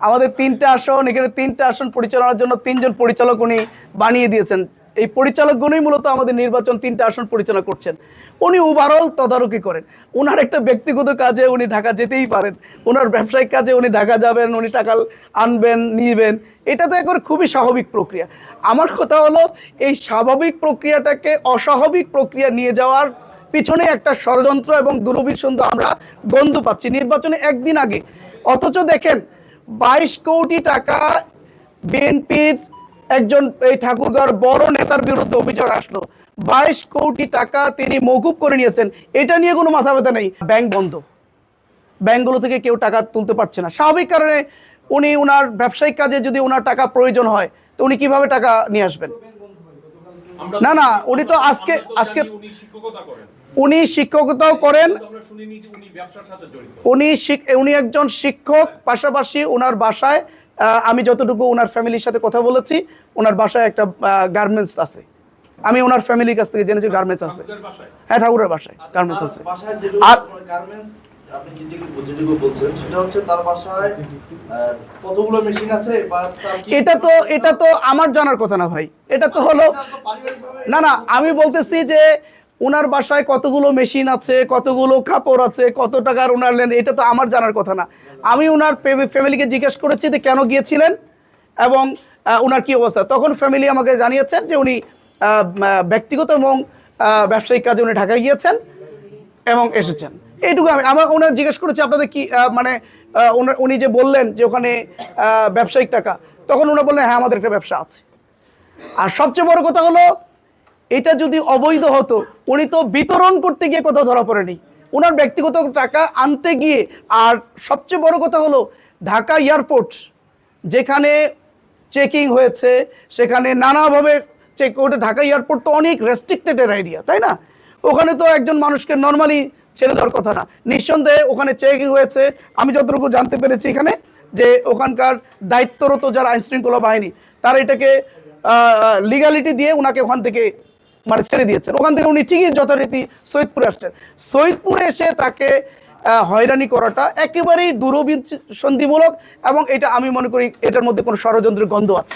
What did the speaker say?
আমাদের 3টা আসন, এখানে 3টা আসন পরিচালনার জন্য 3জন পরিচালক উনি বানিয়ে দিয়েছেন। এই পরিচালকগণই মূলত আমাদের নির্বাচন 3টা আসন পরিচালনা করছেন। উনি ওভারঅল তদারকি করেন। ওনার একটা ব্যক্তিগত কাজে উনি ঢাকা যেতেই পারেন, ওনার ব্যবসায়িক কাজে উনি ঢাকা যাবেন, উনি টাকা আনবেন নিবেন, এটা তো একবারে খুবই স্বাভাবিক প্রক্রিয়া। আমার কথা হলো এই স্বাভাবিক প্রক্রিয়াটাকে অস্বাভাবিক প্রক্রিয়া নিয়ে যাওয়ার পিছনে একটা ষড়যন্ত্র এবং দুরভিসন্ধি আমরা গন্ধ পাচ্ছি নির্বাচনে একদিন আগে। অথচ দেখেন 22 কোটি টাকা বিএনপির একজন এই ঠাকুরগাঁওর বড় নেতার বিরুদ্ধে অভিযোগ আসলো, 22 কোটি টাকা তিনি মওকুফ করে নিয়েছেন। এটা নিয়ে কোনো মাথা ব্যথা নেই। ব্যাংক বন্ধ, ব্যাংকগুলো থেকে কেউ টাকা তুলতে পারছে না। স্বাভাবিক কারণে উনি ওনার ব্যবসায়িক কাজে যদি ওনার টাকা প্রয়োজন হয় তো উনি কিভাবে টাকা নিয়ে আসবেন? না না, উনি তো আজকে উনি শিক্ষকতাও করেন, উনি একজন শিক্ষক, পাশাপাশি ওনার বাসায় আমি যতটুকু ওনার ফ্যামিলির সাথে কথা বলেছি, ওনার বাসায় একটা গার্মেন্টস আছে। আমি ওনার ফ্যামিলির কাছ থেকে জেনেছি গার্মেন্টস আছে। হ্যাঁ, ঠাকুরের বাসায় গার্মেন্টস আছে। আর আপনি যেটুকু বলছেন সেটা হচ্ছে তার বাসায় কতগুলো মেশিন আছে বা এটা তো আমার জানার কথা না ভাই, এটা তো হলো না না, আমি বলতেছি যে ওনার বাসায় কতগুলো মেশিন আছে, কতগুলো কাপড় আছে, কত টাকার ওনার লেন, এটা তো আমার জানার কথা না। আমি ওনার ফ্যামিলিকে জিজ্ঞেস করেছি যে কেন গিয়েছিলেন এবং ওনার কি অবস্থা। তখন ফ্যামিলি আমাকে জানিয়েছেন যে উনি ব্যক্তিগত এবং ব্যবসায়িক কাজে উনি ঢাকায় গিয়েছেন এবং এসেছেন। এইটুকু আমার ওনার জিজ্ঞেস করেছি আপনাদের কি মানে উনি যে বললেন যে ওখানে ব্যবসায়িক টাকা, তখন ওনারা বললেন হ্যাঁ আমাদের একটা ব্যবসা আছে। আর সবচেয়ে বড় কথা হলো এটা যদি অবৈধ হতো উনি তো বিতরণ করতে গিয়ে কোথাও ধরা পড়েনি, ওনার ব্যক্তিগত টাকা আনতে গিয়ে। আর সবচেয়ে বড় কথা হলো ঢাকা এয়ারপোর্ট যেখানে চেকিং হয়েছে, সেখানে নানাভাবে চেক ওটা, ঢাকা এয়ারপোর্ট তো অনেক রেস্ট্রিক্টেড এরিয়া, তাই না? ওখানে তো একজন মানুষকে নর্মালি ছেড়ে দেওয়ার কথা না। নিঃসন্দেহে ওখানে চেকিং হয়েছে। আমি যতটুকু জানতে পেরেছি এখানে যে ওখানকার দায়িত্বরত যারা আইনশৃঙ্খলা বাহিনী তারা এটাকে লিগালিটি দিয়ে ওনাকে ওখান থেকে মানে ছেড়ে দিয়েছেন। ওখান থেকে উনি ঠিকই যথারীতি সৈয়দপুরে আসছেন। সৈয়দপুরে এসে তাকে হয়রানি করাটা একেবারেই দুরভিসন্ধিমূলক এবং এটা আমি মনে করি এটার মধ্যে কোনো ষড়যন্ত্রের গন্ধ আছে।